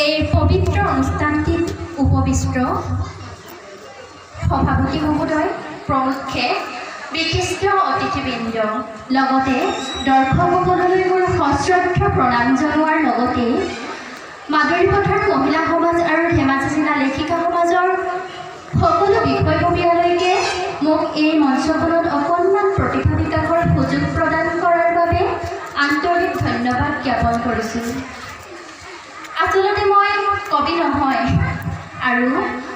এই পবিত্ৰ অনুষ্ঠানটিত উপবিষ্ট সভাপতি মহোদয় প্ৰমুখ্যে বিশিষ্ট অতিথিবৃন্দ লগতে দৰ্শকসকললৈ মোৰ সশ্ৰদ্ধ প্ৰণাম জনোৱাৰ লগতে মাদৰী পথাৰ মহিলা সমাজ আৰু ধেমাজি জিলা লেখিকা সমাজৰ সকলো বিষয়ববীয়ালৈকে মোক এই মঞ্চখনত অকণমান প্ৰতিভা বিকাশৰ সুযোগ প্ৰদান কৰাৰ বাবে আন্তৰিক ধন্যবাদ জ্ঞাপন কৰিছোঁ। আচলতে মই কবি নহয় আৰু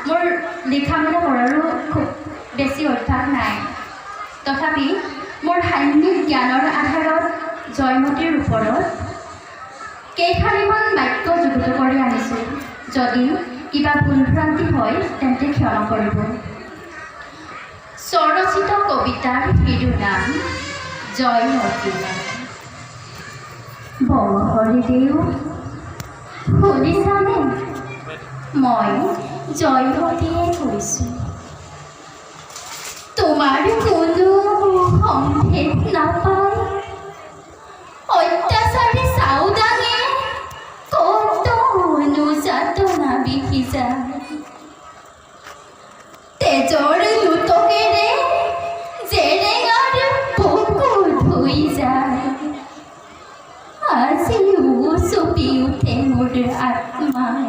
মোৰ লিখা মেলা কৰাৰো খুব বেছি অভ্যাস নাই। তথাপি মোৰ সাহিত্যিক জ্ঞানৰ আধাৰত জয়মতীৰ ওপৰত কেইখানিমান বাক্য যুগুত কৰি আনিছোঁ। যদি কিবা ভুলভ্ৰান্তি হয় তেন্তে ক্ষমা কৰিব। স্বৰচিত কবিতাৰ সিটো নাম জয়মতী। বংশৰীদেউ শুনিছানে? মই জয়মতীয়ে কৈছোঁ। তোমাৰ কোনো সম্ভেদ নাপায় অত্যাচাৰী চাউদাঙে কত অনুযাতনা বিহি যায়। তেজৰ লুটকেৰে জেৰেঙাৰ বুকুৰ ধুই যায়। আজিও চপি উঠে মোৰ আত্মাই।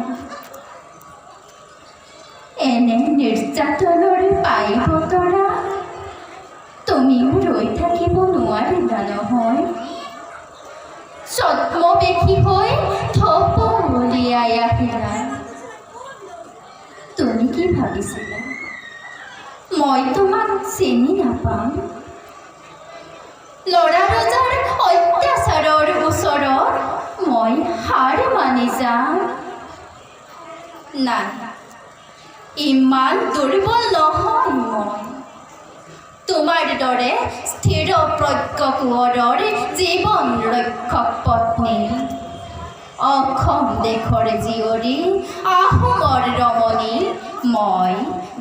এনে নিৰ্যাতনৰ পাই বতৰা তুমিও ৰৈ থাকিব নোৱাৰিবা নহয়। ছদ্মবেশী হৈ থপ উলিয়াই আহিলা। তুমি কি ভাবিছিলা মই তোমাক চিনি নাপাম? ল'ৰা ৰজাৰ অত্যাচাৰৰ ওচৰত মই হাৰ মানি যাম? নাই, ইমান দুৰ্বল নহয় মই। তোমাৰ দৰে স্থিৰ প্ৰজ্ঞ কোঁৱৰৰ জীৱন ৰক্ষক পত্নী, অসম দেশৰ জীয়ৰী, আহোমৰ ৰমণী মই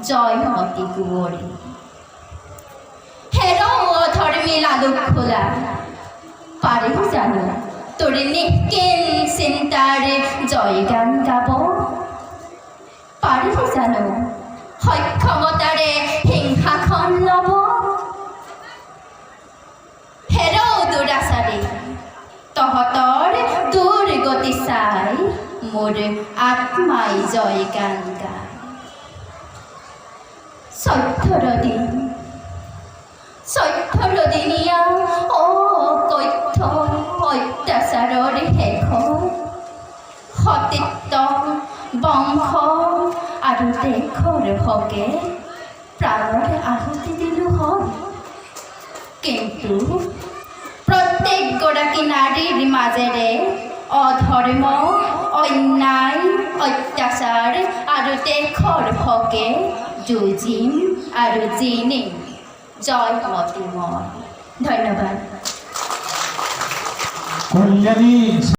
জয়মতী কুঁৱৰী। হেৰৌ অধৰ্মী লালুক খোলা, পাৰি জানো তোৰ নিষ্কিন চিন্তাৰ জয়গান গাব? পাৰি জানো সক্ষমতাৰে সিংহাসন ল'ব? হেৰৌ দুৰাচাৰী, তহঁতৰ দুৰ্গতি চাই মোৰ আত্মাই জয়গান গায়। 14 দিনীয়া অকথ্য অত্যাচাৰৰ শেষত সতীত্ব, বংশ আৰু দেশৰ হকে প্ৰাণৰ আহুতি দিলোঁ হয়। কিন্তু প্ৰত্যেকগৰাকী নাৰীৰ মাজেৰে অধৰ্ম, অন্যায়, অত্যাচাৰ আৰু দেশৰ হকে যুঁজিম আৰু জিনিম। জয়মতী মই। ধন্যবাদ।